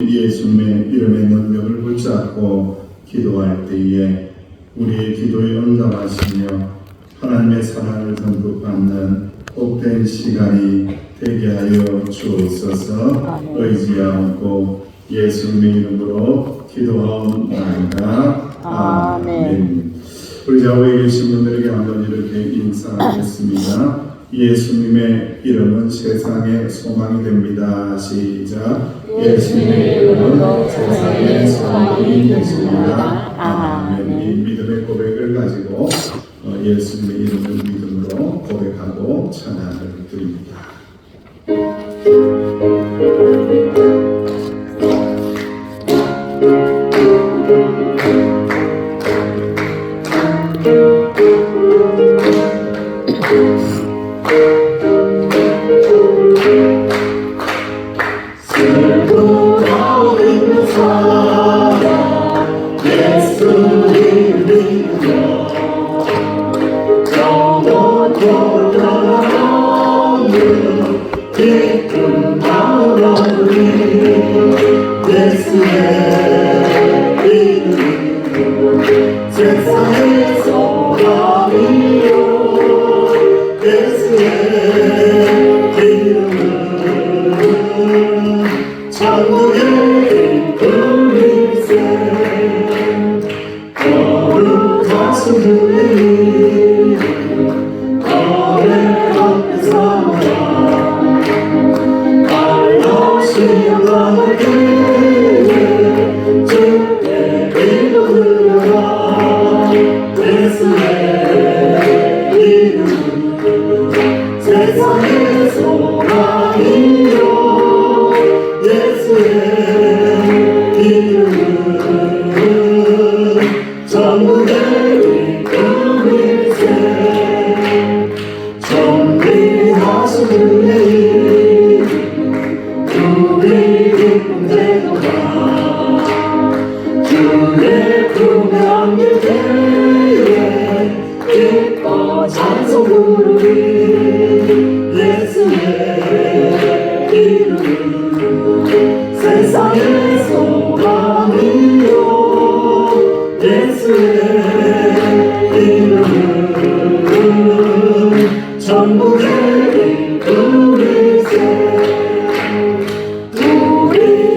예수님의 이름의 능력을 붙잡고 기도할 때에 우리의 기도에 응답하시며 하나님의 사랑을 듬뿍 받는 복된 시간이 되게 하여 주옵소서. 의지하고 예수님의 이름으로 기도하옵나이다. 아멘. 우리 좌우에 계신 분들에게 한번 이렇게 인사하겠습니다. 예수님의 이름은 세상의 소망이 됩니다. 시작. 예수님의 이름은 세상의 소망이 되십니다. 아멘. 이 믿음의 고백을 가지고 예수님의 이름을 믿음으로 고백하고 찬양을 드립니다. 세상의 소망이요 예수의 이름은 천국의 기쁨일세. 거룩하신 주의 이름 거래 앞에서 알러시 영광을 드리네. 주의 이름을 예수의 이름 세상의 소망이요 예수의 이름은 천국의 기쁨일세. 존귀하신 주의 이름 우리 기쁨 되도다. 주의 품에 안길 기뻐 찬송 부르리. 예수의 이름 세상의 소망이요 예수의 이름은 천국의 기쁨일세. 우리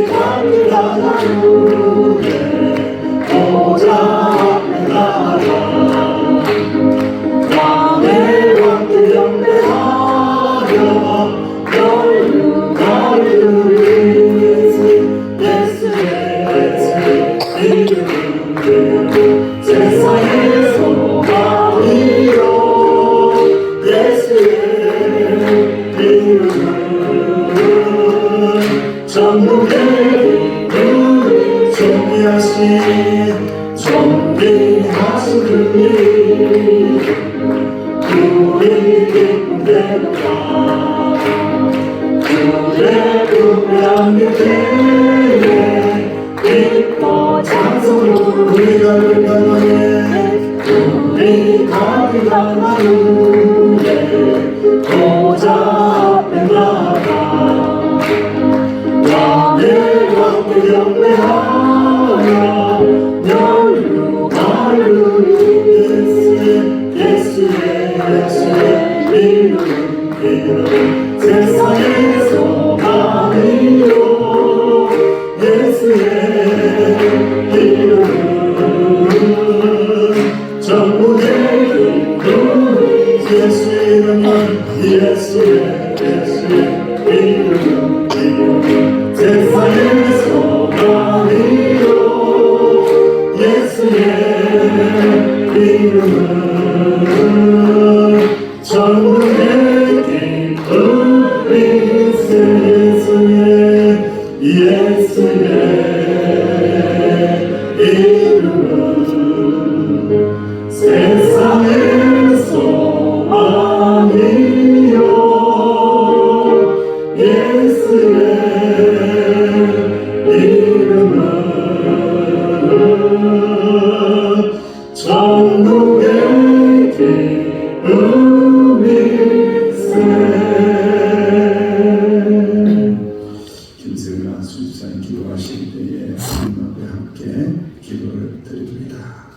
가길 하나님의 보좌 앞에 나가 세상의 소망이요 예수의 이름은 천국의 기쁨을 존귀하신 주님 우리 기쁨 되도다. 주의 품에 안길 때에 기뻐 찬송 우리가 가나에 보좌 앞에 나가 왕의 왕께 경배하며 영광을 누리리. 예수의 이름 세상의 소망이요 예수의 이름은 천국의 기쁨. 예수의 이름은 세상의 소망이요 예수의 이름은 천국의 기쁨일세. 예수의 이름은 세상의 소망이요 예수의 이름은 천국의 기쁨일세. 김세은아 수집사님 기도하시고 오실 때에 하나님과 함께 기도를 드립니다.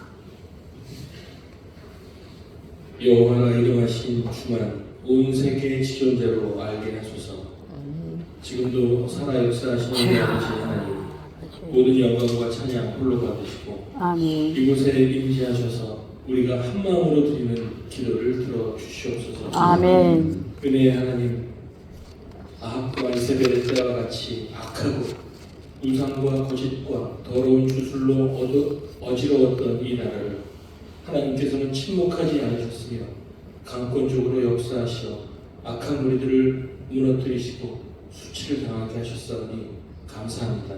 여호와가 이름하신 주만 온 세계의 지존자로 알게 하소서. 지금도 살아 역사하시는 우리 아버지 하나님, 모든 영광과 찬양 홀로 받으시고 아멘. 이곳에 임재하셔서 우리가 한 마음으로 드리는 기도를 들어 주시옵소서. 아멘. 은혜의 하나님, 아합과 이세벨의 때와 같이 악하고 우상과 거짓과 더러운 주술로 어지러웠던 이 나라를 하나님께서는 침묵하지 않으셨으며 강권적으로 역사하시어 악한 무리들을 무너뜨리시고 수치를 당하게 하셨사오니 감사합니다.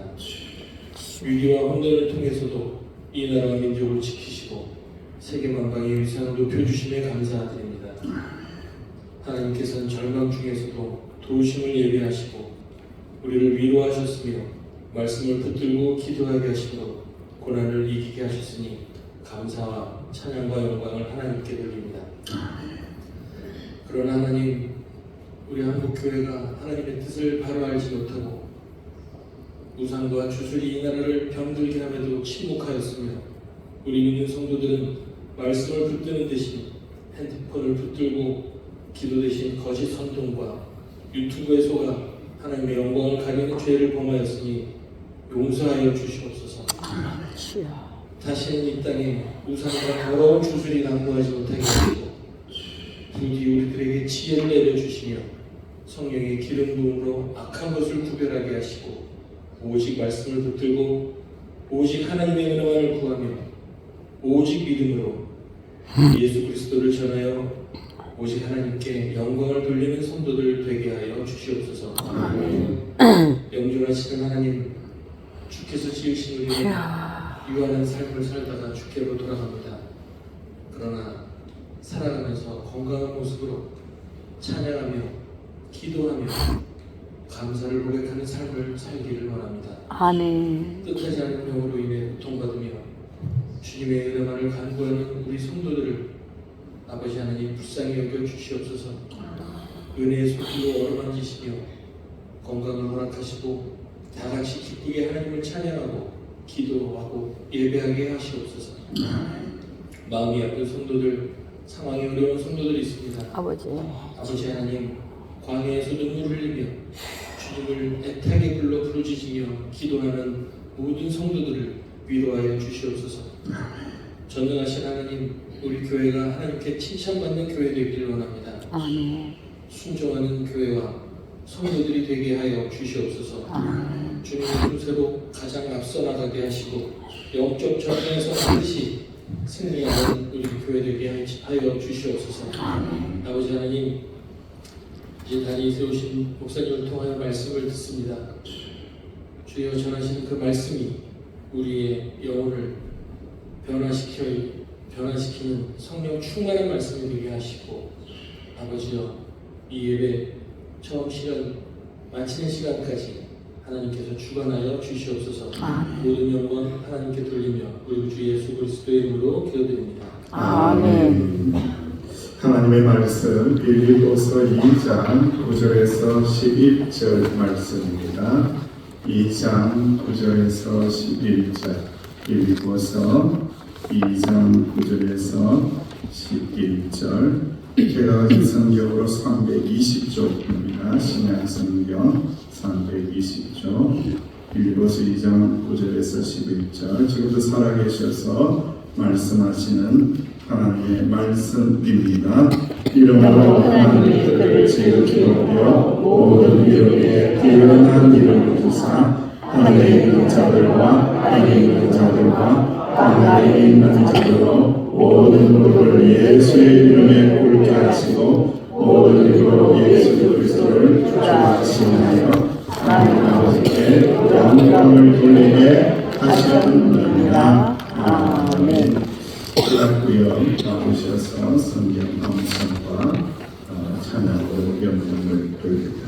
위기와 혼돈을 통해서도 이 나라와 민족을 지키시고 세계만방의 위상을 높여주심에 감사드립니다. 하나님께서는 절망 중에서도 도우심을 예비하시고 우리를 위로하셨으며 말씀을 붙들고 기도하게 하시고 고난을 이기게 하셨으니 감사와 찬양과 영광을 하나님께 돌립니다. 그러나 하나님, 우리 한국교회가 하나님의 뜻을 바로 알지 못하고 우상과 주술이 이 나라를 병들게 함에도 침묵하였으며 우리 믿는 성도들은 말씀을 붙드는 대신 핸드폰을 붙들고 기도 대신 거짓 선동과 유튜브에 속아 하나님의 영광을 가리는 죄를 범하였으니 용서하여 주시옵소서. 다시는 이 땅에 우상과 더러운 주술이 난무하지 못하게 하시고 부디 우리들에게 지혜를 내려주시며 성령의 기름 부음으로 악한 것을 구별하게 하시고 오직 말씀을 붙들고 오직 하나님의 은혜만을 구하며 오직 믿음으로 예수 그리스도를 전하여 오직 하나님께 영광을 돌리는 성도들 되게 하여 주시옵소서. 영존하시는 하나님, 주께서 지으신 우리는 유한한 삶을 살다가 주께로 돌아갑니다. 그러나 살아가면서 건강한 모습으로 찬양하며 기도하며 감사를 고백하는 삶을 살기를 원합니다. 아멘. 뜻하지 않은 병으로 인해 고통받으며 주님의 은혜만을 간구하는 우리 성도들을 아버지 하나님 불쌍히 여겨 주시옵소서. 은혜의 손길로 어루만지시며 건강을 허락하시고 다같이 기쁘게 하나님을 찬양하고 기도하고 예배하게 하시옵소서. 마음이 아픈 성도들, 상황이 어려운 성도들이 있습니다. 아버지 하나님, 광야에서 눈물 흘리며 주님을 애타게 불러 부르짖으며 기도하는 모든 성도들을 위로하여 주시옵소서. 전능하신 하나님, 우리 교회가 하나님께 칭찬받는 교회 되기를 원합니다. 아멘. 순종하는 교회와 성도들이 되게 하여 주시옵소서. 주님의 분세로 가장 앞서 나가게 하시고 영적 전쟁에서 반드시 승리하는 우리 교회 되게 하여 주시옵소서. 아버지 하나님, 이제 단이 세우신 목사님을 통하여 말씀을 듣습니다. 주여 전하시는 그 말씀이 우리의 영혼을 변화시키는 성령 충만한 말씀이 되게 하시고 아버지여, 이 예배 처음 시간 마치는 시간까지 하나님께서 주관하여 주시옵소서. 모든 영광 하나님께 돌리며 우리 주 예수 그리스도의 이름으로 기도드립니다. 아멘. 하나님의 말씀 빌립보서 2장 9절에서 11절 말씀입니다. 2장 9절에서 11절, 빌립보서 2장 9절에서 11절. 제가 가진 성경으로 320쪽입니다. 신약성경 320쪽, 빌립보서 2장 9절에서 11절. 지금도 살아계셔서 말씀하시는 하나님의 말씀입니다. 이름으로 하나님의 그를 지극히 높여 모든 이름에 뛰어난 이름을 주사 하늘에 있는 자들과 땅에 있는 자들과 땅 아래에 있는 자들로 모든 무릎을 예수의 이름에 꿇게 하시고 모든 입으로 예수 그리스도를 주하시나요 하나님 아버지께 영광을 돌리게 하셨느니라. 아멘. 구역 나오셔서 성경 감상과 찬양으로 명령을 돌립니다.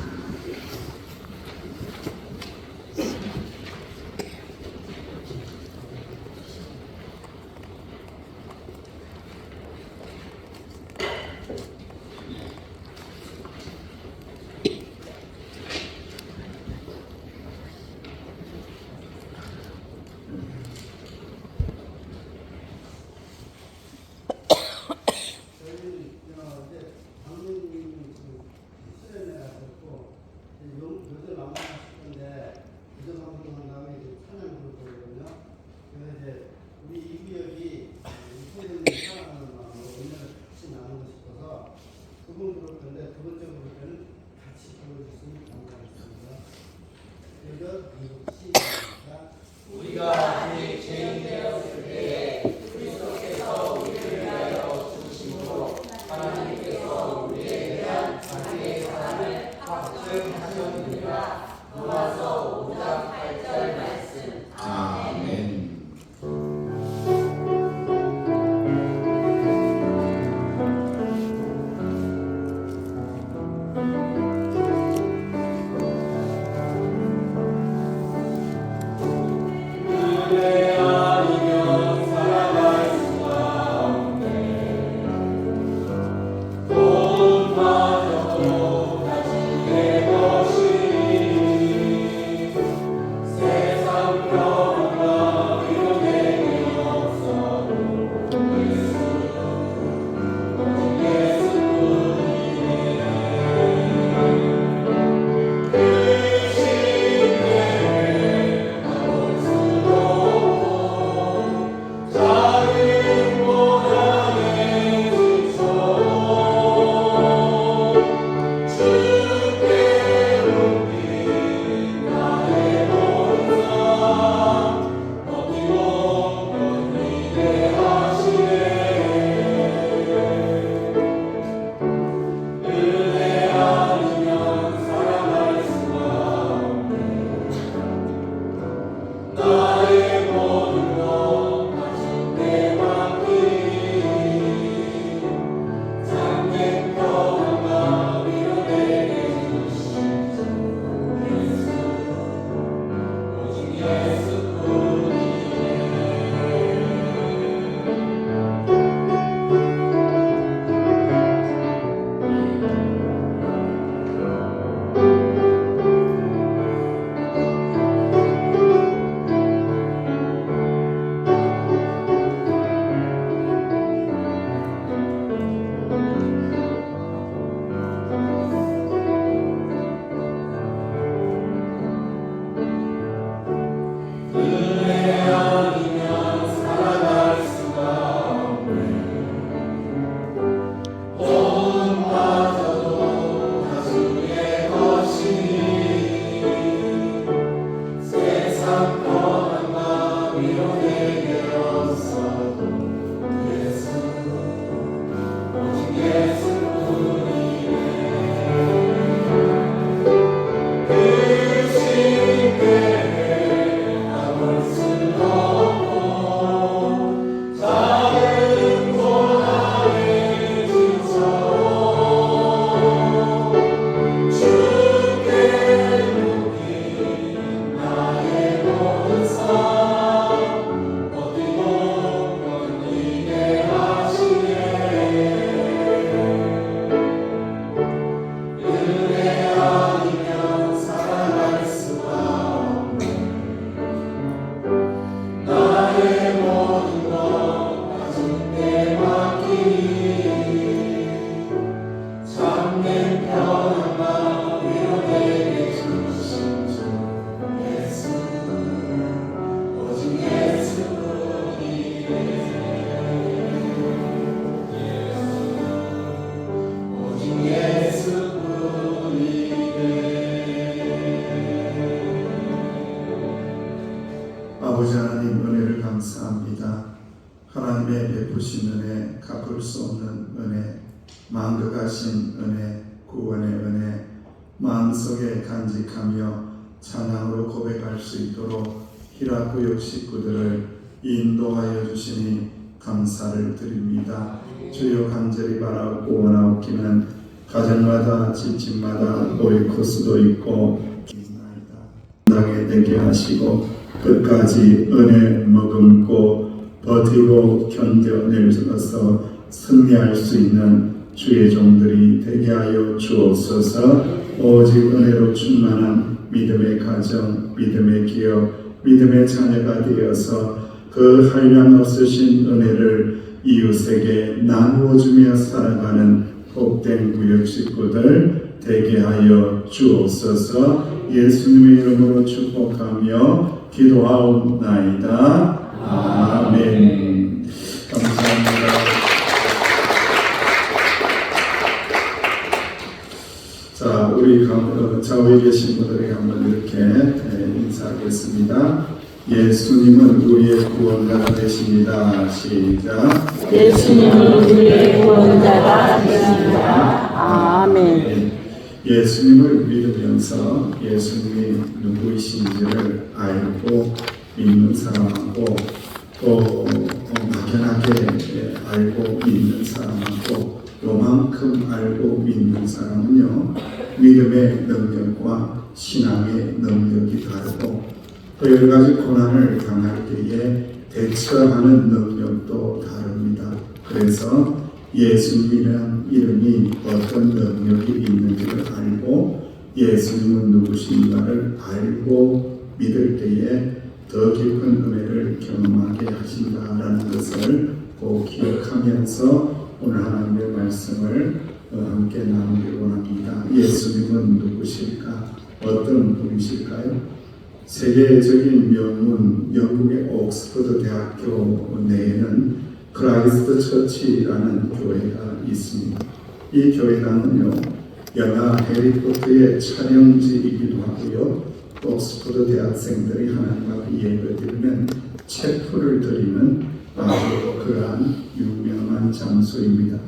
아버지 하나님 은혜를 감사합니다. 하나님의 베푸신 은혜, 갚을 수 없는 은혜, 만극하신 은혜, 구원의 은혜, 마음속에 간직하며 찬양으로 고백할 수 있도록 히라구역 식구들을 인도하여 주시니 감사를 드립니다. 주여 간절히 바라고 원하옵기는 가정마다 집집마다 노예 코스도 있고 당에 되게 하시고 끝까지 은혜 머금고 버티고 견뎌내셔서 승리할 수 있는 주의 종들이 되게 하여 주옵소서. 오직 은혜로 충만한 믿음의 가정, 믿음의 기업, 믿음의 자녀가 되어서 그 한량 없으신 은혜를 이웃에게 나누어주며 살아가는 복된 구역 식구들 되게 하여 주옵소서. 예수님의 이름으로 축복하며 기도하옵나이다. 아멘. 감사합니다. 자, 우리 좌우에 계신 분들에게 한번 이렇게 인사하겠습니다. 예수님은 우리의 구원자가 되십니다. 시작. 예수님은 우리의 구원자가 되십니다. 아멘. 예수님을 믿으면서 예수님이 누구이신지를 알고 믿는 사람하고 또 막연하게 알고 믿는 사람하고 요만큼 알고 믿는 사람은요, 믿음의 능력과 신앙의 능력이 다르고 또 여러 가지 고난을 당할 때에 대처하는 능력도 다릅니다. 그래서 예수님이라는 이름이 어떤 능력이 있는지를 알고 예수님은 누구신가를 알고 믿을 때에 더 깊은 은혜를 경험하게 하신다라는 것을 꼭 기억하면서 오늘 하나님의 말씀을 함께 나누기 원합니다. 예수님은 누구실까? 어떤 분이실까요? 세계적인 명문 영국의 옥스퍼드 대학교 내에는 크라이스트 처치라는 교회가 있습니다. 이 교회당은요, 영화 해리포터의 촬영지이기도 하고요, 옥스퍼드 대학생들이 하나님 앞에 예배를 드리면 체프를 드리는 아주 그러한 유명한 장소입니다.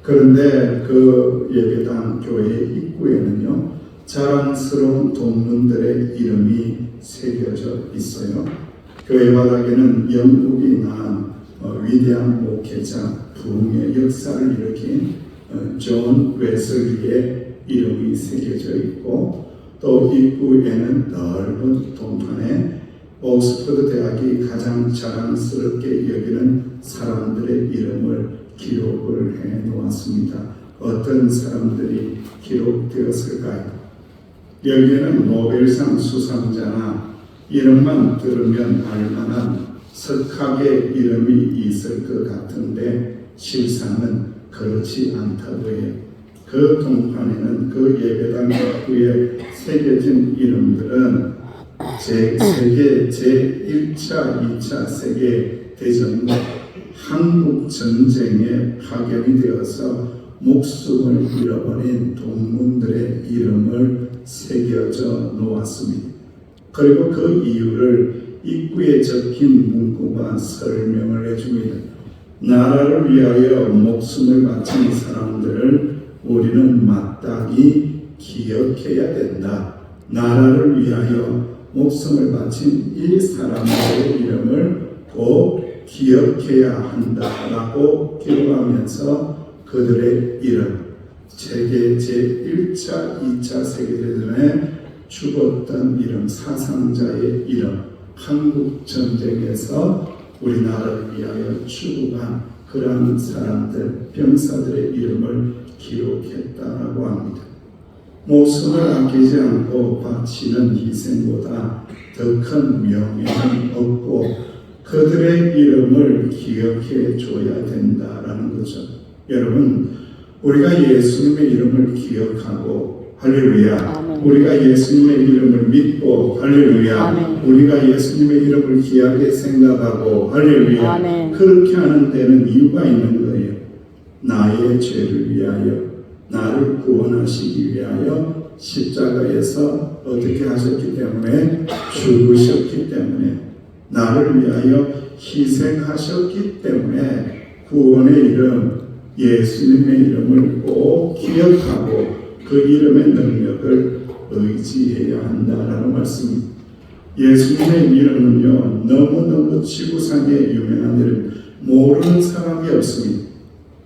그런데 그 예배당 교회 입구에는요, 자랑스러운 동문들의 이름이 새겨져 있어요. 교회 바닥에는 영국이 낳은 위대한 목회자, 부흥의 역사를 일으킨 존 웨슬리의 이름이 새겨져 있고, 또 입구에는 넓은 동판에 옥스퍼드 대학이 가장 자랑스럽게 여기는 사람들의 이름을 기록을 해 놓았습니다. 어떤 사람들이 기록되었을까요? 여기에는 노벨상 수상자나 이름만 들으면 알만한 석학의 이름이 있을 것 같은데 실상은 그렇지 않다고 해요. 그 동판에는 그 예배당 입구에 새겨진 이름들은 세계 제1차, 2차 세계대전과 한국 전쟁에 파견이 되어서 목숨을 잃어버린 동문들의 이름을 새겨져 놓았습니다. 그리고 그 이유를 입구에 적힌 문구가 설명을 해줍니다. 나라를 위하여 목숨을 바친 사람들을 우리는 마땅히 기억해야 된다. 나라를 위하여 목숨을 바친 이 사람들의 이름을 꼭 기억해야 한다라고 기록하면서 그들의 이름, 세계 제1차, 2차 세계대전에 죽었던 이름, 사상자의 이름, 한국 전쟁에서 우리나라를 위하여 죽어간 그러한 사람들, 병사들의 이름을 기록했다라고 합니다. 목숨을 아끼지 않고 바치는 희생보다 더 큰 명예는 없고 그들의 이름을 기억해 줘야 된다라는 거죠. 여러분, 우리가 예수님의 이름을 기억하고 할렐루야. 아멘. 우리가 예수님의 이름을 믿고 할렐루야. 아멘. 우리가 예수님의 이름을 귀하게 생각하고 할렐루야. 아멘. 그렇게 하는 데는 이유가 있는 거예요. 나의 죄를 위하여, 나를 구원하시기 위하여 십자가에서 어떻게 하셨기 때문에, 죽으셨기 때문에, 나를 위하여 희생하셨기 때문에 구원의 이름, 예수님의 이름을 꼭 기억하고 그 이름의 능력을 의지해야 한다라는 말씀입니다. 예수님의 이름은요, 너무너무 지구상에 유명한 이름, 모르는 사람이 없습니다.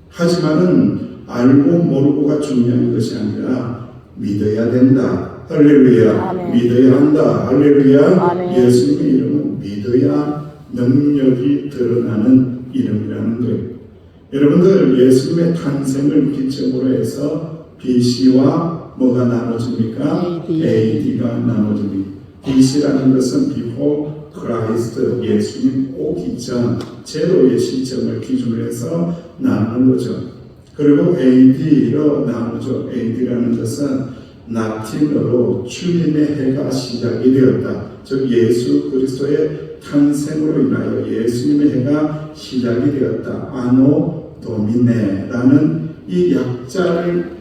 하지만은 알고 모르고가 중요한 것이 아니라 믿어야 된다. 할렐루야. 아멘. 믿어야 한다. 할렐루야. 아멘. 예수님의 이름은 믿어야 능력이 드러나는 이름이라는 거예요. 여러분들 예수님의 탄생을 기점으로 해서 BC와 뭐가 나눠집니까? AD가 나눠집니다. BC라는 것은 Before Christ, 예수님 오기 전 제도의 시점을 기준으로 해서 나누는 거죠. 그리고 AD로 나누죠. AD라는 것은 라틴어로 주님의 해가 시작이 되었다. 즉 예수 그리스도의 탄생으로 인하여 예수님의 해가 시작이 되었다. 아노 도미네라는 이 약자를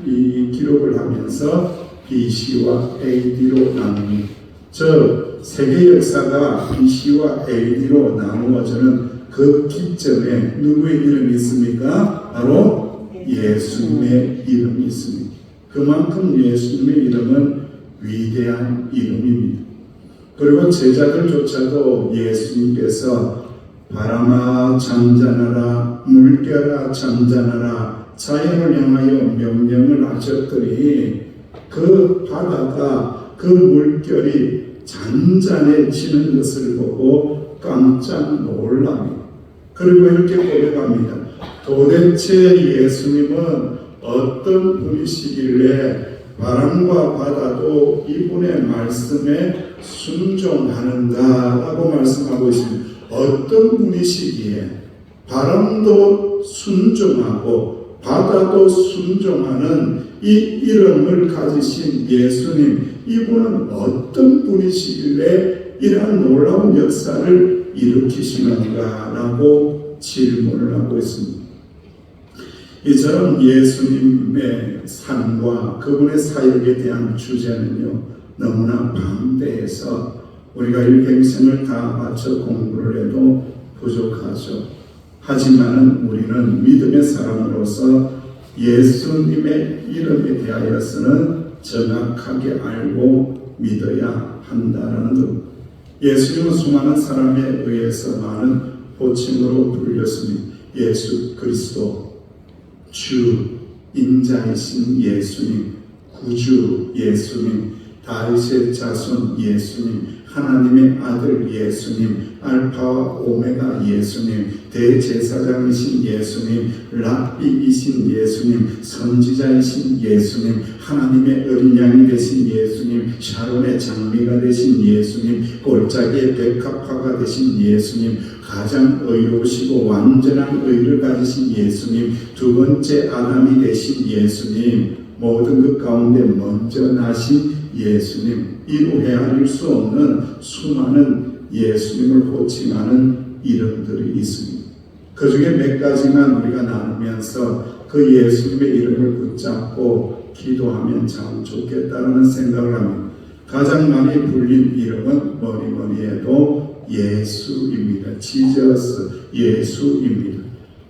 기록을 하면서 BC와 AD로 나눕니다. 즉 세계 역사가 BC와 AD로 나누어지는 그 기점에 누구의 이름이 있습니까? 바로 예수님의 이름이 있습니다. 그만큼 예수님의 이름은 위대한 이름입니다. 그리고 제자들조차도 예수님께서 바람아 잠잠하라, 물결아 잠잠하라, 자연을 향하여 명령을 하셨더니 그 바다가 그 물결이 잔잔해지는 것을 보고 깜짝 놀랍니다. 그리고 이렇게 고백합니다. 도대체 예수님은 어떤 분이시길래 바람과 바다도 이분의 말씀에 순종하는가 라고 말씀하고 있습니다. 어떤 분이시기에 바람도 순종하고 바다도 순종하는 이 이름을 가지신 예수님, 이분은 어떤 분이시길래 이러한 놀라운 역사를 일으키시는가 라고 질문을 하고 있습니다. 이처럼 예수님의 삶과 그분의 사역에 대한 주제는요, 너무나 방대해서 우리가 일평생을 다 바쳐 공부를 해도 부족하죠. 하지만은 우리는 믿음의 사람으로서 예수님의 이름에 대하여서는 정확하게 알고 믿어야 한다는 것. 예수님은 수많은 사람에 의해서 많은 호칭으로 불렸습니다. 예수 그리스도, 주, 인자이신 예수님, 구주 예수님, 다윗의 자손 예수님, 하나님의 아들 예수님, 알파와 오메가 예수님, 대제사장이신 예수님, 랍비이신 예수님, 선지자이신 예수님, 하나님의 어린 양이 되신 예수님, 샤론의 장미가 되신 예수님, 골짜기의 백합화가 되신 예수님, 가장 의로우시고 완전한 의를 가지신 예수님, 두 번째 아담이 되신 예수님, 모든 것 가운데 먼저 나신 예수님, 이루 헤아릴 수 없는 수많은 예수님을 호칭하는 이름들이 있습니다. 그 중에 몇 가지만 우리가 나누면서 그 예수님의 이름을 붙잡고 기도하면 참 좋겠다는 생각을 합니다. 가장 많이 불린 이름은 뭐니 해도 예수입니다. 지저스, 예수입니다.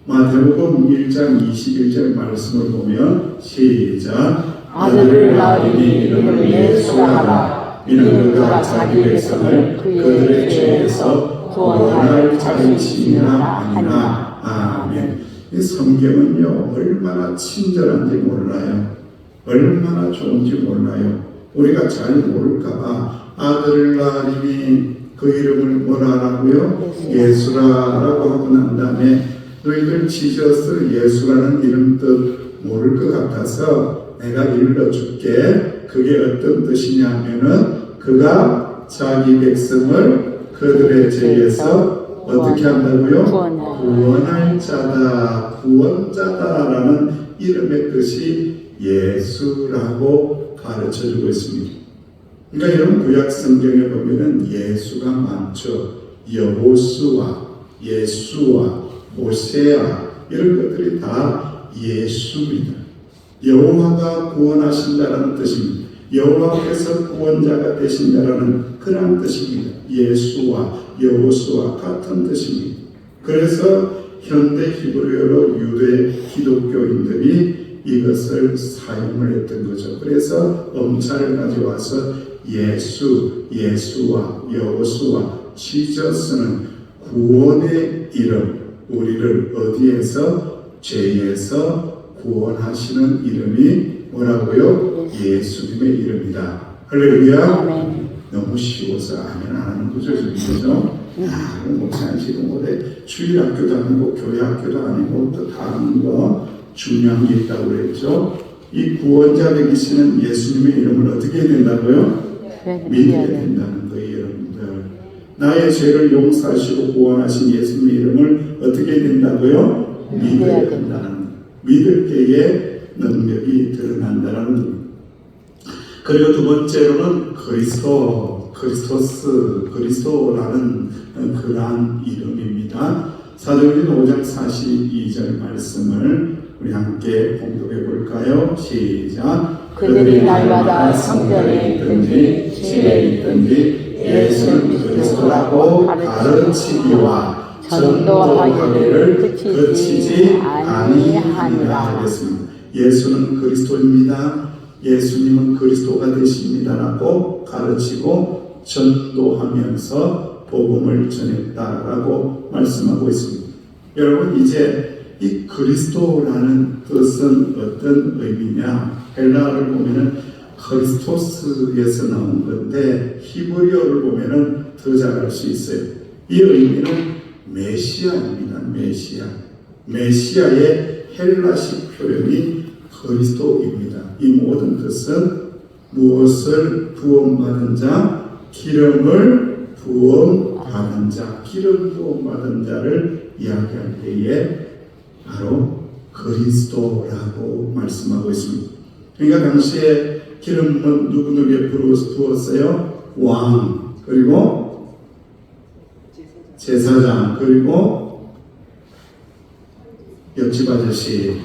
마태복음 1장 21절 말씀을 보면 시작. 아들을 낳으니 이름을 예수라 하라. 이는 그가 자기 백성을 그들의 죄에서 구원할 자이시니라 하니라. 아멘. 이 성경은요, 얼마나 친절한지 몰라요. 얼마나 좋은지 몰라요. 우리가 잘 모를까봐 아들을 낳으니 그 이름을 뭐라 하라고요? 예수라라고 하고 난 다음에 너희들 지저스 예수라는 이름 뜻 모를 것 같아서 내가 일러줄게. 그게 어떤 뜻이냐면은 그가 자기 백성을 그들의 죄에서 어떻게 한다고요? 구원할 자다, 구원자다라는 이름의 뜻이 예수라고 가르쳐주고 있습니다. 그러니까 이런 구약 성경에 보면은 예수가 많죠. 여호수아, 예수아, 모세아 이런 것들이 다 예수입니다. 여호와가 구원하신다라는 뜻입니다. 여호와께서 구원자가 되신다라는 그런 뜻입니다. 예수와 여호수와 같은 뜻입니다. 그래서 현대 히브리어로 유대 기독교인들이 이것을 사용을 했던 거죠. 그래서 엄차를 가져와서 예수와 여호수와 지저스는 구원의 이름, 우리를 어디에서? 죄에서 구원하시는 이름이 뭐라고요? 예수님의 이름이다. 할렐루야. 아멘. 너무 쉬워서 아멘 안 하는 거죠, 그죠? 목사님도 못해 주일학교도 아니고 교회학교도 아니고 또 다른 거 중요한 게 있다고 그랬죠. 이 구원자 되시는 예수님의 이름을 어떻게 해야 된다고요? 믿어야 된다는 거예요, 여러분들. 나의 죄를 용서하시고 구원하신 예수님의 이름을 어떻게 해야 된다고요? 믿어야 된다는 거예요. 믿을 때에 능력이 드러난다는 거예요. 그리고 두 번째로는 그리스도라는 그러한 이름입니다. 사도행전 5장 42절 말씀을 우리 함께 공독해 볼까요? 시작. 그들이 날마다 성전에 있든지 집에 있든지 예수는 그리스도라고 가르치기와 전도하기를 그치지 아니하니라. 예수는 그리스도입니다. 예수님은 그리스도가 되십니다라고 가르치고 전도하면서 복음을 전했다라고 말씀하고 있습니다. 여러분, 이제 이 그리스도라는 뜻은 어떤 의미냐? 헬라어를 보면은 크리스토스에서 나온 건데 히브리어를 보면은 더 잘 알 수 있어요. 이 의미는 메시아입니다. 메시아의 헬라식 표현이 그리스도입니다. 이 모든 뜻은 무엇을 부음받은 자, 기름을 부음받은 자, 기름 부음받은 자를 이야기할 때에 바로 그리스도라고 말씀하고 있습니다. 그러니까 당시에 기름은 누구에게 부었어요? 왕, 그리고 제사장, 그리고 옆집 아저씨,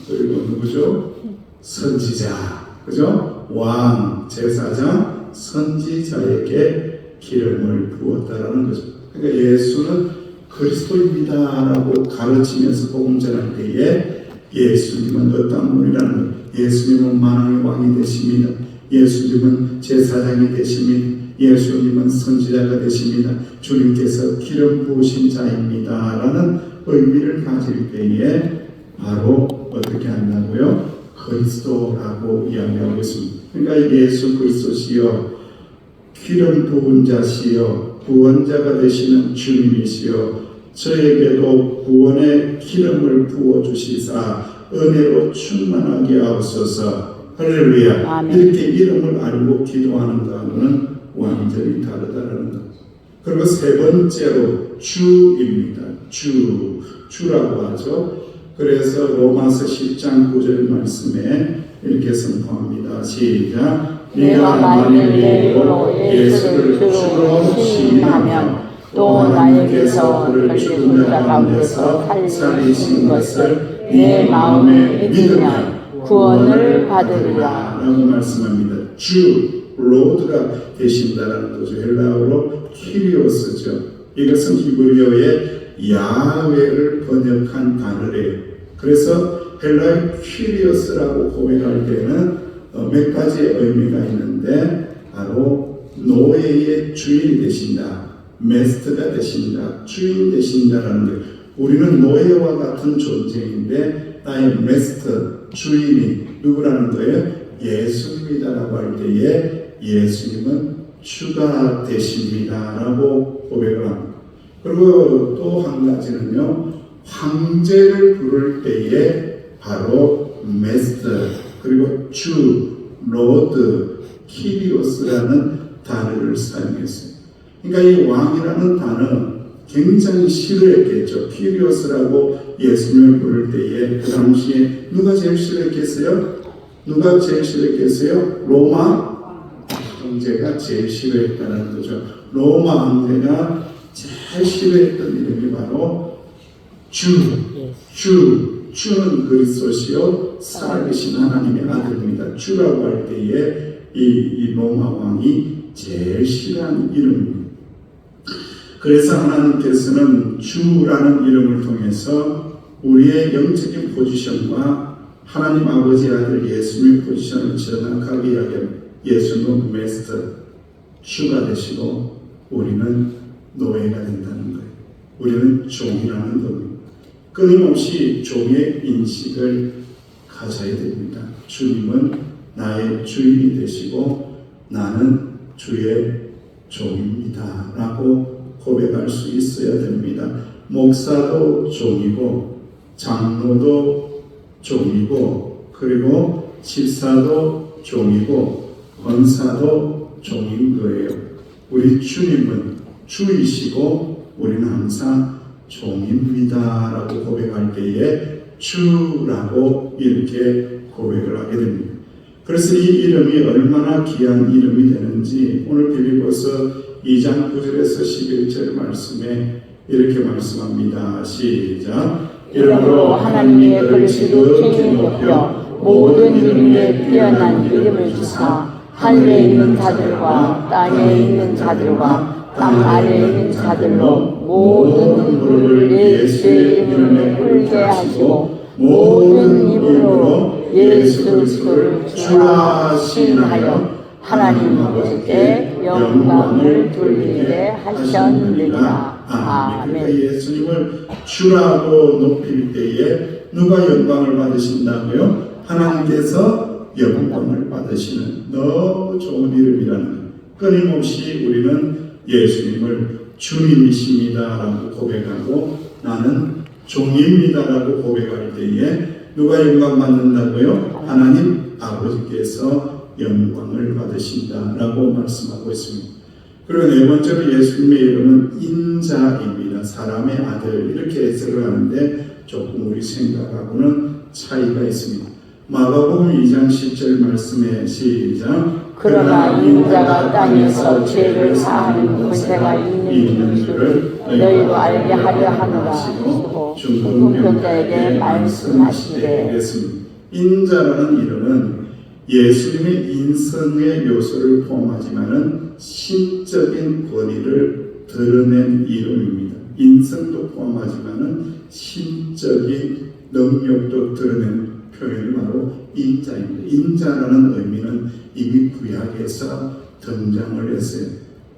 그리고 누구죠? 선지자, 그죠? 왕, 제사장, 선지자에게 기름을 부었다라는 거죠. 그러니까 예수는 그리스도입니다라고 가르치면서 복음 전할 때에 예수님은 어떤 분이라는 거예요. 예수님은 만왕의 왕이 되십니다. 예수님은 제사장이 되십니다. 예수님은 선지자가 되십니다. 주님께서 기름 부으신 자입니다 라는 의미를 가질 때에 바로 어떻게 한다고요? 그리스도라고 이야기하고 있습니다. 그러니까 예수 그리스도시여, 기름 부은 자시여, 구원자가 되시는 주님이시여, 저에게도 구원의 기름을 부어주시사 은혜로 충만하게 하옵소서. 할렐루야. 아멘. 이렇게 이름을 알고 기도하는 것은 완전히 다르다는 것. 그리고 세 번째로 주입니다. 주라고 하죠. 그래서 로마서 10장 9절 말씀에 이렇게 선포합니다. 시작. 내가 만일 내 입으로 예수를 주로 시인하면 또 나에게서 그를 죽은 자 가운데서 살리신 것을 내 마음에 믿으면 구원을 받으리라 라고 말씀합니다. 로드가 되신다라는 거죠. 헬라어로 키리오스죠. 이것은 히브리어의 야훼를 번역한 단어래요. 그래서 헬라의 키리오스라고 고백할 때는 몇 가지의 의미가 있는데 바로 노예의 주인이 되신다, 메스터가 되신다, 주인 되신다라는 거예요. 우리는 노예와 같은 존재인데 나의 메스터, 주인이 누구라는 거예요? 예수님이다라고 할 때에 예수님은 주가 되십니다라고 고백을 합니다. 그리고 또 한 가지는요, 황제를 부를 때에 바로 메스터, 그리고 주, 로드, 키리오스라는 단어를 사용했어요. 그러니까 이 왕이라는 단어 굉장히 싫어했겠죠. 키리오스라고 예수님을 부를 때에 그 당시에 누가 제일 싫어했겠어요? 누가 제일 싫어했겠어요? 로마 황제가 제일 싫어했다는 거죠. 로마 황제가 제일 싫어했던 이름이 바로 주는 그리스도시요 살아계신 하나님의 아들입니다. 주라고 할 때에 이 로마 왕이 제일 싫어하는 이름입니다. 그래서 하나님께서는 주라는 이름을 통해서 우리의 영적인 포지션과 하나님 아버지 아들 예수님의 포지션을 정확하게 이야기합니다. 예수는 메스터, 주가 되시고 우리는 노예가 된다는 거예요. 우리는 종이라는 겁니다. 끊임없이 종의 인식을 가져야 됩니다. 주님은 나의 주인이 되시고 나는 주의 종입니다 라고 고백할 수 있어야 됩니다. 목사도 종이고 장로도 종이고 그리고 집사도 종이고 권사도 종인 거예요. 우리 주님은 주이시고 우리는 항상 종입니다 라고 고백할 때에 주라고 이렇게 고백을 하게 됩니다. 그래서 이 이름이 얼마나 귀한 이름이 되는지 오늘 빌립보서 2장 9절에서 11절 말씀에 이렇게 말씀합니다. 시작. 이름으로 하나님의 그릇으로 킹이 높여 모든 이름에 뛰어난 이름을 주사 하늘에 있는 자들과 땅에 있는 자들과 땅 아래에 있는 자들로 모든 무릎을 예수의 이름에 꿇게 하시고 모든 입으로 예수 그리스도를 주라 시인하여 하나님 아버지께 영광을 돌리게 하셨느니라. 아멘. 예수님을 주라고 높일 때에 누가 영광을 받으신다고요? 하나님께서 영광을 받으시는 너무 좋은 이름이라는 거예요. 끊임없이 우리는 예수님을 주님이십니다라고 고백하고 나는 종입니다라고 고백할 때에 누가 영광 받는다고요? 하나님 아버지께서 영광을 받으신다라고 말씀하고 있습니다. 그리고 네 번째로 예수님의 이름은 인자입니다. 사람의 아들 이렇게 해석을 하는데 조금 우리 생각하고는 차이가 있습니다. 마가복음 2장 10절 말씀에 시작. 그러나 인자가 땅에서 죄를 사하는 권세가 있는 줄을 너희로 알게 하려 하노라 하시고 중풍병자에게 말씀하시되. 인자라는 이름은 예수님의 인성의 요소를 포함하지만은 신적인 권위를 드러낸 이름입니다. 인성도 포함하지만은 신적인 능력도 드러낸 표현이 바로 인자입니다. 인자라는 의미는 이미 구약에서 등장을 했어요.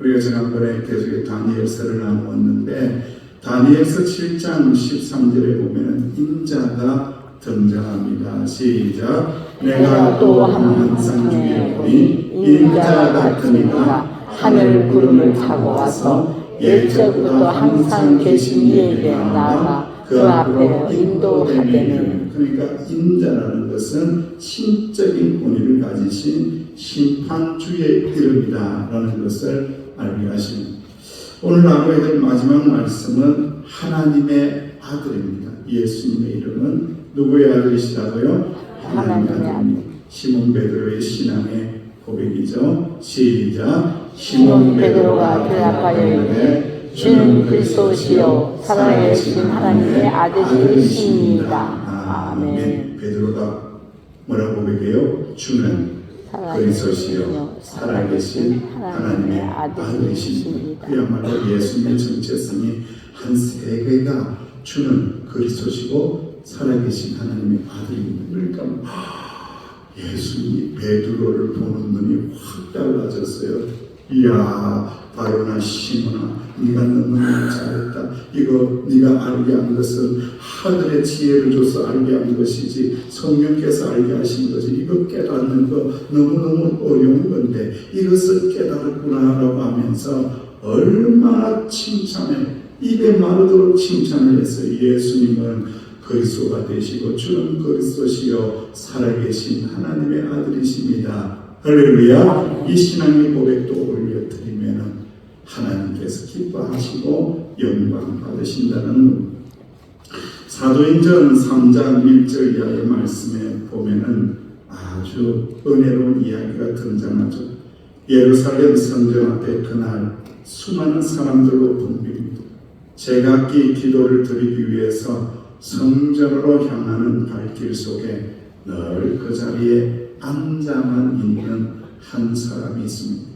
우리가 지난번에 계속 다니엘서를 나누었는데 다니엘서 7장 13절에 보면 인자가 등장합니다. 시작. 내가 또 항상 중에 보니 인자 같으니가 하늘 구름을 타고 와서 옛적부터 항상 계신 이에게 나아가 그 앞에 인도하되는. 그러니까 인자라는 것은 신적인 권위를 가지신 심판주의 이름이다라는 것을 알게 하십니다. 오늘 나누어야 될 마지막 말씀은 하나님의 아들입니다. 예수님의 이름은 누구의 아들이시라고요? 하나님의 아들입니다. 시몬 베드로의 신앙의 고백이죠. 시작. 시몬 베드로가 대답하여 이르되 주는 그리스도시요 살아계신 하나님의 아들이시니이다. 아멘. 베드로가 뭐라고 고백해요? 주는 그리스도시요 살아계신 하나님의 아들이십니다. 그야말로 예수님의 정체성이 한 세 개가 주는 그리스도시고 살아계신 하나님의 아들입니다. 그러니까 예수님이 베드로를 보는 눈이 확 달라졌어요. 이야, 바로나 시몬아, 네가 너무너무 잘했다. 이거 네가 알게 한 것은 하늘의 지혜를 줘서 알게 한 것이지 성령께서 알게 하신 것이 이거 깨닫는 거 너무너무 어려운 건데 이것을 깨달았구나 라고 하면서 얼마나 칭찬해, 입에 마르도록 칭찬을 했어요. 예수님은 그리스도가 되시고 주는 그리스도시요 살아계신 하나님의 아들이십니다. 할렐루야. 이 신앙의 고백도 올려드리면 하나님께서 기뻐하시고 영광 받으신다는 사도행전 3장 1절 이하의 말씀에 보면은 아주 은혜로운 이야기가 등장하죠. 예루살렘 성전 앞에 그날 수많은 사람들로 붐빕니다. 제각기 기도를 드리기 위해서 성전으로 향하는 발길 속에 늘 그 자리에 앉아만 있는 한 사람이 있습니다.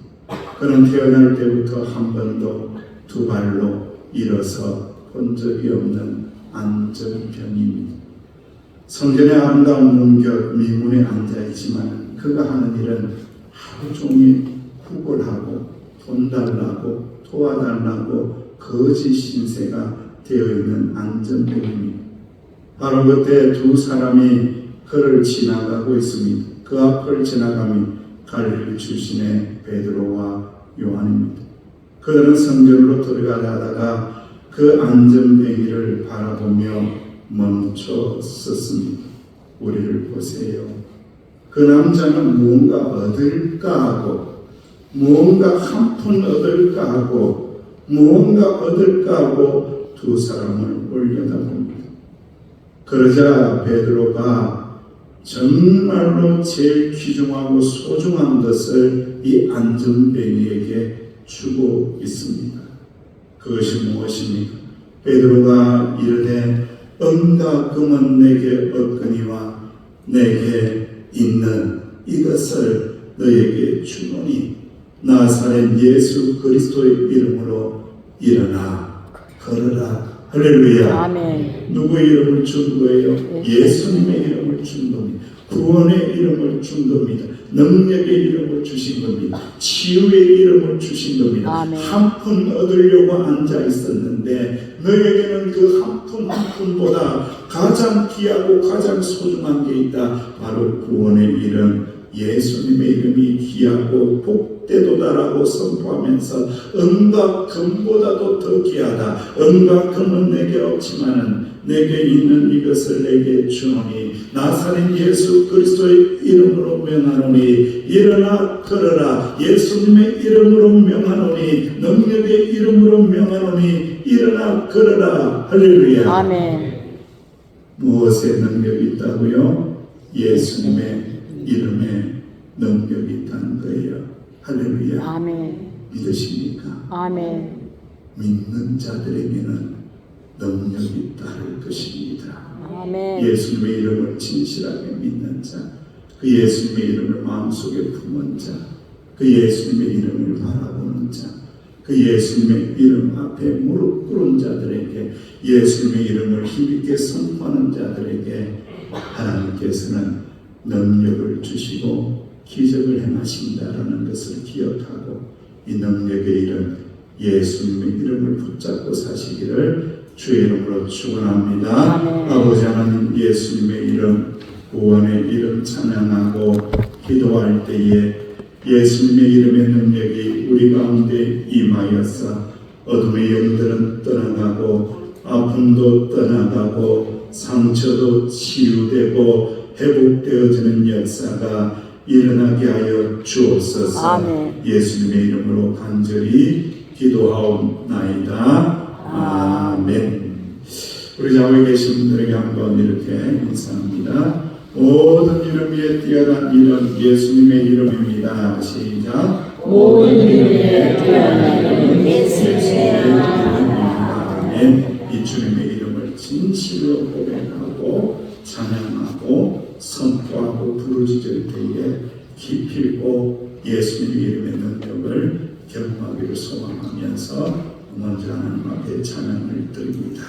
그는 태어날 때부터 한 번도 두 발로 일어서 본 적이 없는 안정병입니다. 성전의 아름다운 문격 미문에 앉아있지만 그가 하는 일은 하루 종일 구걸하고 돈 달라고 도와달라고 거짓 신세가 되어있는 안정병입니다. 바로 그때 두 사람이 그를 지나가고 있습니다. 그 앞을 지나가며 갈릴리 출신의 베드로와 요한입니다. 그들은 성전으로 들어가다가 그 안전뱅이를 바라보며 멈춰섰습니다. 우리를 보세요. 그 남자는 무언가 얻을까 하고 무언가 한 푼 얻을까 하고 무언가 얻을까 하고 두 사람을 올려다봅니다. 그러자 베드로가 정말로 제일 귀중하고 소중한 것을 이 안전뱅이에게 주고 있습니다. 그것이 무엇입니까? 베드로가 이르되 은과 금은 내게 없거니와 내게 있는 이것을 너에게 주노니 나사렛 예수 그리스도의 이름으로 일어나 걸어라. 할렐루야. 아멘. 누구의 이름을 준 거예요? 예수님의 이름을 준 겁니다. 구원의 이름을 준 겁니다. 능력의 이름을 주신 겁니다. 치유의 이름을 주신 겁니다. 아멘. 한 푼 얻으려고 앉아 있었는데 너에게는 그 한 푼 한 푼보다 가장 귀하고 가장 소중한 게 있다. 바로 구원의 이름, 예수님의 이름이 귀하고 복되도다라고 선포하면서 은과 금보다도 더 귀하다. 은과 금은 내게 없지만은 내게 있는 이것을 내게 주노니 나사렛 예수 그리스도의 이름으로 명하노니 일어나 걸어라. 예수님의 이름으로 명하노니 능력의 이름으로 명하노니 일어나 걸어라. 할렐루야. 아멘. 무엇에 능력이 있다고요? 예수님의 이름에 능력이 있다는 거예요. 할렐루야. 아멘. 믿으십니까? 아멘. 믿는 자들에게는 능력이 따를 것입니다. 아멘. 예수님의 이름을 진실하게 믿는 자, 그 예수님의 이름을 마음속에 품은 자, 그 예수님의 이름을 바라보는 자, 그 예수님의 이름 앞에 무릎 꿇은 자들에게, 예수님의 이름을 힘있게 선포하는 자들에게 하나님께서는 능력을 주시고 기적을 행하신다라는 것을 기억하고 이 능력의 이름 예수님의 이름을 붙잡고 사시기를 주의 이름으로 축원합니다. 아멘. 아버지 하나님, 예수님의 이름, 구원의 이름 찬양하고 기도할 때에 예수님의 이름의 능력이 우리 가운데 임하여서 어둠의 영들은 떠나가고 아픔도 떠나가고 상처도 치유되고 회복되어지는 역사가 일어나게 하여 주옵소서. 아멘. 예수님의 이름으로 간절히 기도하옵나이다. 아멘. 우리 좌우에 계신 분들에게 한번 이렇게 인사합니다. 모든 이름 위에 뛰어난 이름 예수님의 이름입니다. 시작. 모든 이름 위에 뛰어난 이름 예수님의 아멘. 이 주님의 이름을 진실로 고백하고 찬양하고 선포하고 부르짖을 때에 기필고 예수님의 이름의 능력을 경험하기를 소망하면서 먼저 하나님 앞에 찬양을 드립니다.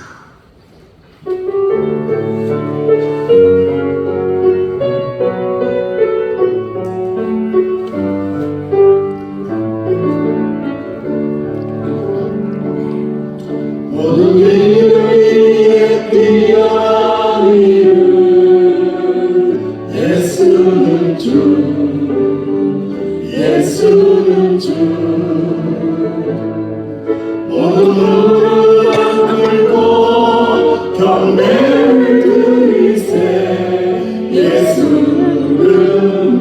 모든 이름 위에 뛰어난 이름 예수는 주 예수는 주 모든 무릎 꿇고 경배를 드리세 예수는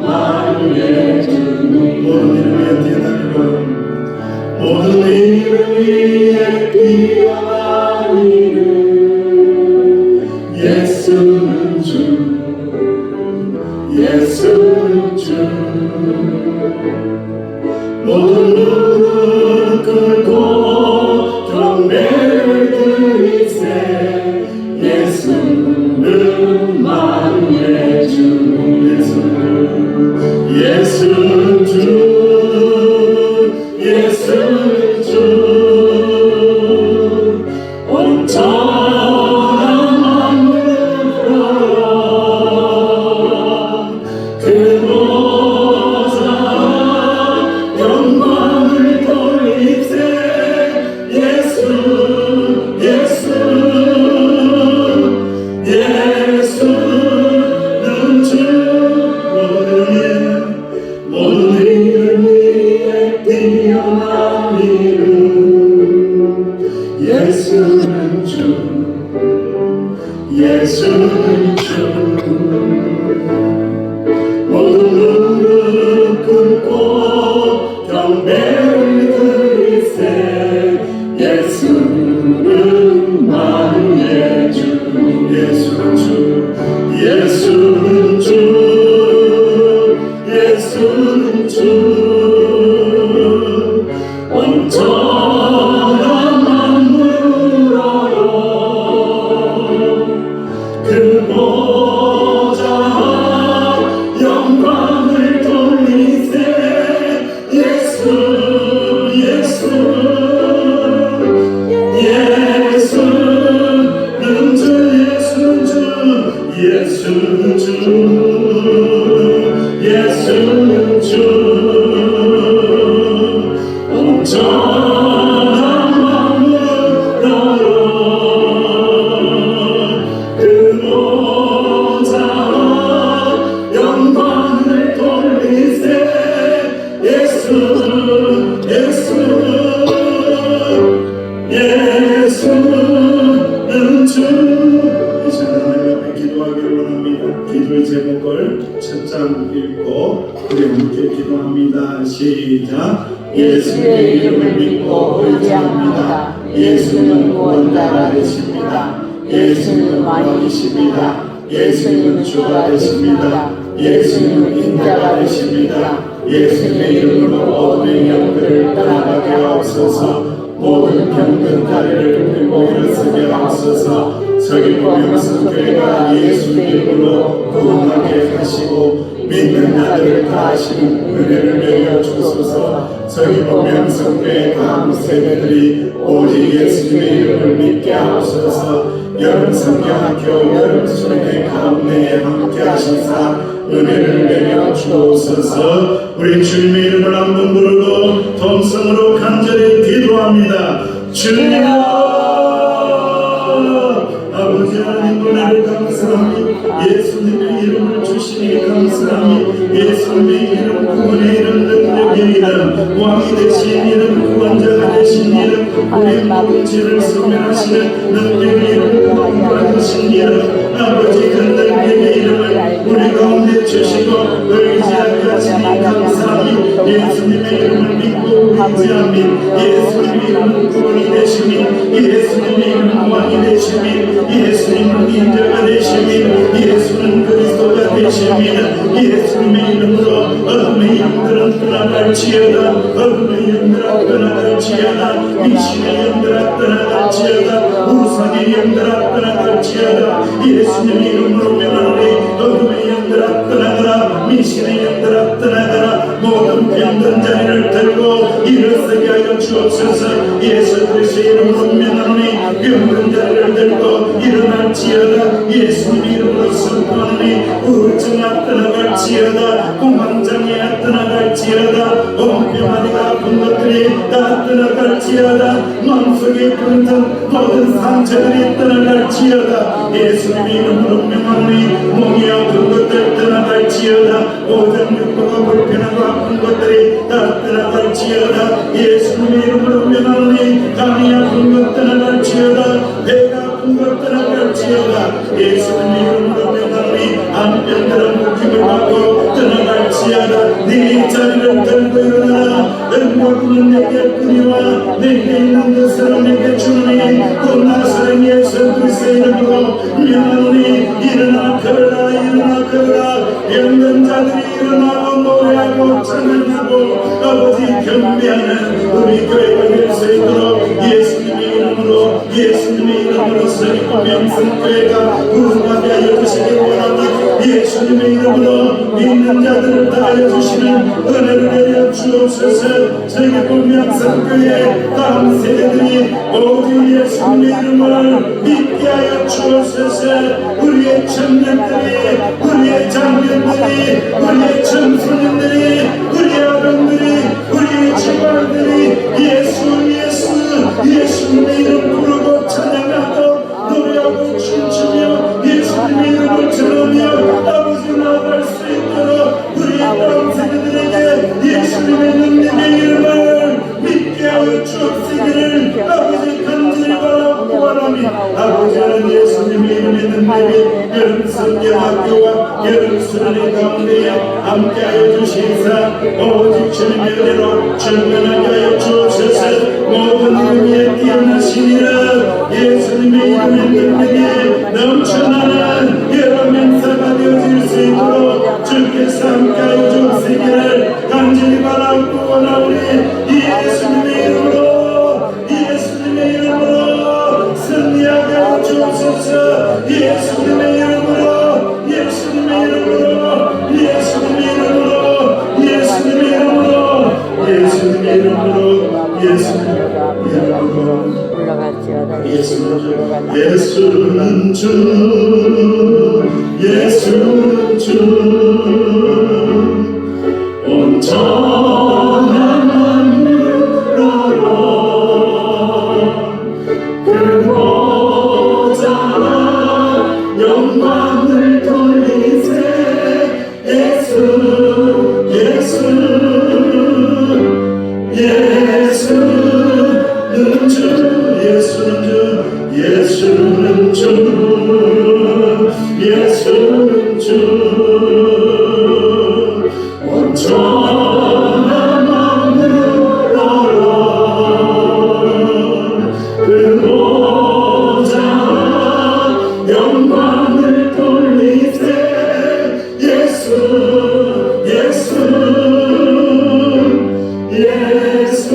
알려주니 모든 이름 위에 뛰어난 이름 모든 이름 위에 뛰어난 이름 예수는 주 예수는 주 모든 예수는 주 예수는 주 모든 무릎 꿇고 경배를 드리세 예수는 만유의 주 예수는 주 예수는 주 예수는 주 온전한 만물어요 그보자 영광을 돌리세 예수 예수 예수는 주 예수는 주 예수는 주 예수는 주 온전한 마음으로 그보자 영광을 돌리세 예수 예수 예수는 주 이 시간 하나님 앞에 기도하기를 원합니다. 기도의 제목을 첫 장 읽고 우리 함께 기도합니다. 시작. 예수의 이름을 믿고 의지합니다. 예수는 구원자가 되십니다. 예수는 왕이십니다. 예수는 주가 되십니다. 예수는 인자가 되십니다. 예수의 이름으로 어둠의 영들을 떠나가게 하옵소서. 모든 병든 다리를 들고 일어서게 하옵소서. 서귀포 명성교회가 예수의 이름으로 구원하게 하시고 믿는 자들을 다하시는 은혜를 내려 주소서. 서귀포 명성교회 다음 세대들이 오직 예수님의 이름을 믿게 하옵소서. 여름 성경학교 여름 수련회 가운데에 함께 하시사 은혜를 내려 주옵소서. 우리 주님의 이름을 한번 부르고 동성으로 간절히 기도합니다. 주여 아버지 하나님 은혜를 감사하니 예수님의 이름을 주시니 감사하니 예수님의 이름 구원의 이름 능력의 이름 왕이 되신 이름 구원자가 되신 이름 우리의 모든 죄를 소멸하시는 능력의 이름 구원받으신 이름 아버지 그 능력의 이름을 우리 가운데 주시고 의지하게 하시니 감사하니 예수님의 이름을 믿고 의지하니 예수님의 이름은 구원이 되시니 예수님의 이름은 왕이 되시니 예수님은 인자가 되시니 예수는 그리스도가 되십니다. 예수님의 이름으로 어둠의 영들은 떠나갈지어다 어둠의 영들아 떠나갈지어다 미신의 영들아 떠나갈지어다 우상의 영들아 떠나갈지어다 예수님의 이름으로 명하노니 어둠의 영들아 떠나가라 미신의 영들아 떠나가라 모든 병든 자리를 들고 일어서게 하여 주옵소서. 예수 그리스도의 이름으로 명하노니 병든 자리를 들고 일어날지어다 예수님의 이름으로 선포하노니 우울증아 떠나갈지어다 공황장애 떠나갈지어다 온병아리가 아픈 것들이 다 떠나갈지어다 마음속에 끓는 모든 상처들이 떠나갈지어다 예수님의 이름으로 명하노니 몸이 아픈 것들 떠나갈지어다 모든 육도가 불편하고 아픈 것들이 다 떠나갈지어다 예수님의 이름으로 명하노니 감이 아픈 것 떠나갈지어다 배가 아픈 것 떠나갈지어다 예수님의 이름으로 명하노니 암병들은 묶임을 받고 떠나갈지어다 네 자리를 들고 일어나라 응고는 내게 뿌리와 내게 있는 것을 내게 주노니 곧 나사렛 예수 그리스도의 이름으로 명하노니 일어나 걸어라 일어나 걸어라 병든 자들이 일어나고 노래하고 찬양하고 아버지 경배하는 우리 교회가 될 수 있도록 예수님의 이름으로 서귀포 명성교회가 구원하게 하여 주시기 원합니다. 예수님의 이름으로 믿는 자들을 다하여 주시는 은혜를 내려 주옵소서. 서귀포 명성교회 다음 세대들이 오직 예수님의 이름을 믿게 하여 주옵소서. 우리의 청년들이 우리의 장년들이 우리의 청소년들이 우리의 아동들이 우리의 집안들이 예수님의 이름 부르고 찬양하고 노래하고 춤추며 예수님의 이름을 전하며 아버지 나아갈 수 있도록 우리 다음 세대들에게 예수님의 능력의 이름을 믿게 하여 주옵시기를 아버지 간절히 바랍니다. 예배 여름 성경학교와 여름 수련회 가운데에 함께하여 주시사 오직 주님의 은혜로 충만하게 하여 주옵소서. 모든 의미에 뛰어나시니라 예수님의 이름의 능력이 넘쳐나는 여러 명사가 되어질 수 있도록 주께서 함께하여 주시기를 간절히 바라고 원하오니 예수님의 이름으로 예수님의 이름으로 승리하게 하여 주옵소서. 예수님의 이름으로 예수님의 이름으로 예수님의 이름으로 예수님의 이름으로 예수님의 이름으로 예수님의 이름으로 예수는 주 예수는 주 온전한 만유로로 그보자 영광을 돌리세 예수 예수는 주 예수는 주 예수는 주 예수는 주 온전한 마음으로 그보자 영광을 돌리세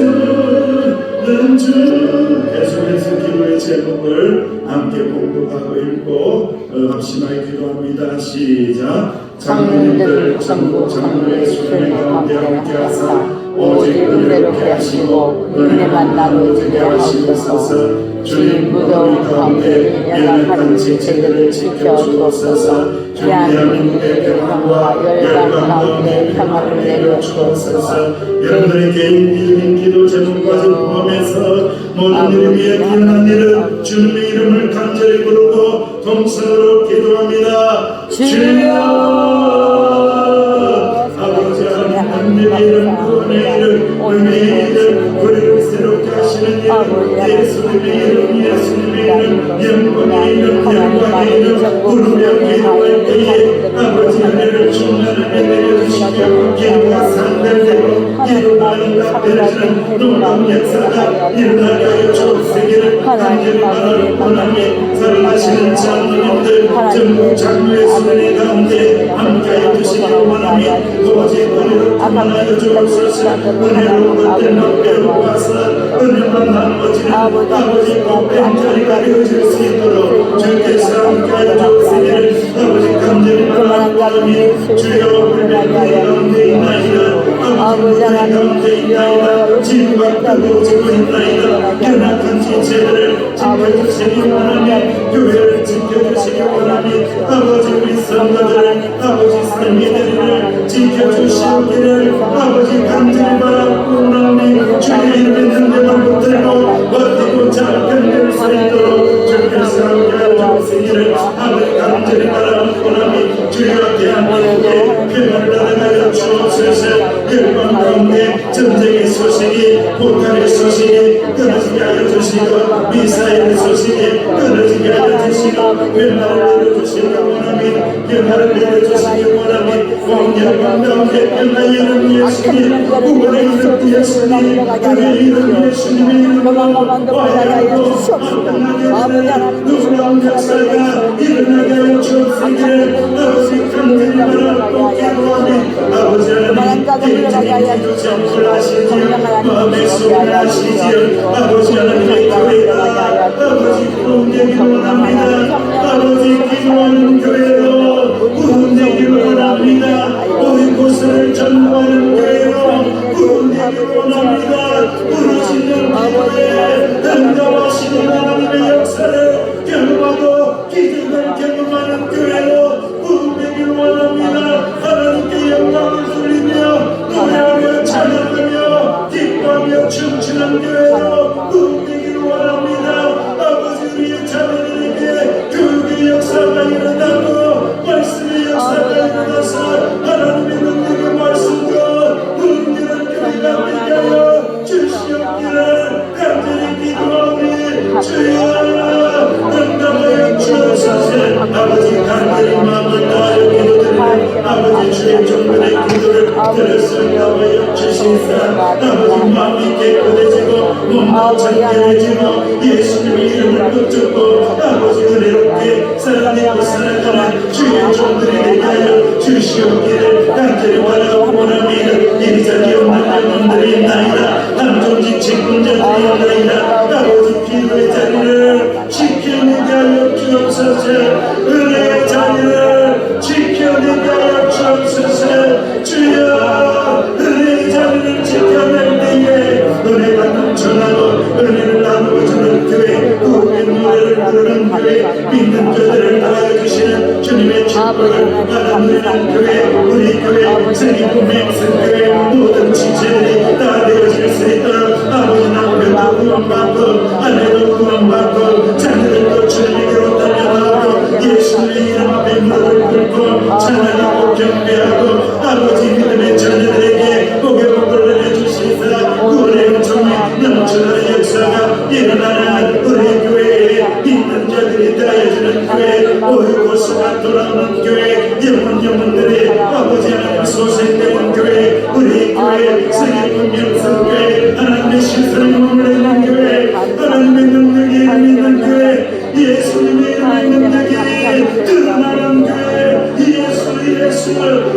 예수는 주. 계속해서 기도의 제목을 함께 공독하고 읽고 합심하여 기도합니다. 시작. 장로님들 전국 장로의 수련회 가운데 함께하사 오직 은혜롭게 하시고 은혜만 나누게 하시옵소서. 주님 무더위 가운데 연약한 지체들을 지켜주옵소서. 대한민국의 평화와 열방 가운데 평화를 내려주옵소서. 여러분의 개인 기도 제목까지 포함해서 모든 이름 위에 뛰어난 일은 주님의 이름을 간절히 부르고 동서로 기도합니다. 주여 아버지 하나님 이름 구원의 이름 의미의 이름 우리를 새롭게 하시는 이름 예수님의 이름 예수님의 이름 영광의 이름 영광의 이름 부르며 기도할 때에 아버지 은혜를 충만하게 내려주시며 기도가 상달되고 기도가 응답되는 놀라운 역사가 일어나게 하여 주옵시기를 간절히 바라고 원하며 살아나시는 장로님들 전국 장로의 수련회 가운데 함께하여 주시기를 원하며 오직 은혜로 충만하여 주옵소서. 은혜로 그때 높게로 와서 은혜만 나누어지는 아버지 뺀자리 가려질 수 있도록 주께서 함께하여 주옵시기를 아버지 간절히 바라고 원하며 주여 불면 가운데 있나이다 아버지 가운데 있나이다 지금과 뜨거워지고 있나이다 연약한 지체들을 지켜주시기 원하며 교회를 지켜주시기 원하며 아버지 우리 성도들 아버지 삶의 대리를 지켜주시기를 아버지 간절히 바라고 원하며 주의 이름의 능력을 붙들고 버티고 잘 견딜 수 있도록 주께서 함께하여 주시기를 아버지 간절히 바라고 원하며 주여 대한민국에 평화를 나라가여 주옵소서. 열방 가운데 전쟁의 소식이 폭탄의 소식이 끊어지게 하여 주시고 미사일의 소식이 끊어지게 하여 주시고 변화를 내려주시기 원하며 변화를 내려주시기 원하며 왕열방 가운데 변화의 이름 예수님 구원의 이름 예수님 그의 이름 예수님의 이름으로 와야하고 아버지 놀라운 역사가 일어나게 하여 주옵시기를 아버지 간절히 바라고 기도하며 아버지 하나님 개인적인 기도 하시지요 마음의 소원을 하시지요 아버지 하나님의 교회가 아버지 구원되기를 원합니다. 아버지 기도하는 교회로 구원되기를 원합니다. 우리 곳을 전부하는 교회로 구원되기를 원합니다. 부르시는 기도에 응답하시는 하나님의 역사를 경험하고 기적을 경험하는 교회로 구원되기를 원합니다. 하나님께 영광을 돌리며 노래하며 찬양하며 기뻐하며 춤추는 교회로 구원되기를 원합니다. 아버지 우리의 자녀들에게 교육의 역사가 일어나고 말씀의 역사가 일어나서 하나님의 능력의 말씀과 구원되는 교회가 되게 하여 주시옵기를 간절히 기도하오니 주의 믿고 아버지 은혜롭게 사랑하고 살아가는 주의 종들이 되게 하여 주시옵기를 간절히 원합니다. 이 자리에 없는 영혼들이 있나이다. 함정직 직분자들이 있나이다. 아버지 기도의 자리를 지켜내게 하여 주옵소서. 은혜의 자리를 지켜내게 하여 주옵소서. 주여 은혜의 자리를 지켜낼 때에 은혜가 넘쳐나고 은혜를 나누어주는 교회, 구원의 노래를 부르는 교회, 믿는 자들을 다하여 주시는 주님의 축복을 받아들이는 교회, 우리 교회, 세계국 맹성교회 모든 지체들이 다 되어질 수 있도록 아버지 남편도 구원받고 아내도 구원받고 자녀들도 주님에게로 달려가고 예수의 이름 앞에 무릎을 꿇고 찬양하고 경배하고 아버지 믿음의 자녀들에게 복의 복을 내주시사 구원의 은총이 넘쳐나는 역사가 일어나는 우리 교회에 있는 자들이 다해주는 교회, 오히고스가 돌아오는 교회, 영혼들의 아버지 하나님 소생되는 교회, 우리 교회 세계군 명성교회, 하나님의 신선을 머무르는 교회, 하나님의 능력이 있는 교회, 예수님의 능력이 드러나는 교회,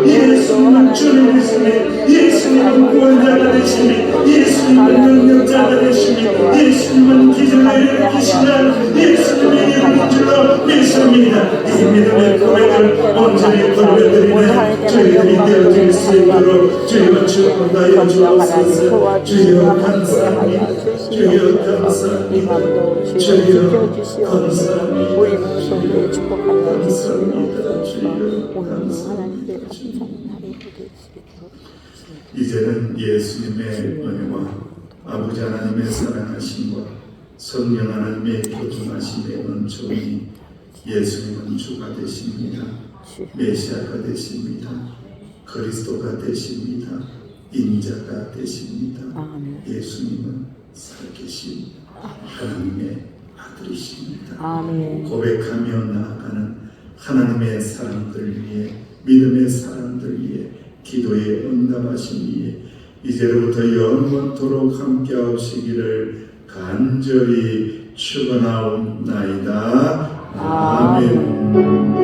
예수님은 주님이시니, 예수님은 구원자가 되시니, 예수님은 능력자가 되시니, 예수님은 기적을 일으키시는 예수님의 이름인 줄로 믿습니다. 이 믿음의 고백을 온전히 돌려드리는 저희들이 되어질 수 있도록 주여 축복하여 주옵소서. 주여 감사합니다. 주여 감사합니다. 주여 감사합니다. 우리는 손에 축복하여 감사합니다. 주여 오늘 감사합니다. 하나님께 감사하는 날이 되게 수 있도록 이제는 예수님의 은혜와 아버지 하나님의 사랑하심과 성령 하나님의 교통하심의 은총이 예수님은 주가 되십니다. 메시아가 되십니다. 그리스도가 되십니다. 인자가 되십니다. 예수님은 살아계신 하나님의 아들이십니다. 아멘. 고백하며 나아가는 하나님의 사람들 위해, 믿음의 사람들 위해, 기도에 응답하신 위해 이제로부터 영원토록 함께하시기를 간절히 축원하옵나이다. 아멘.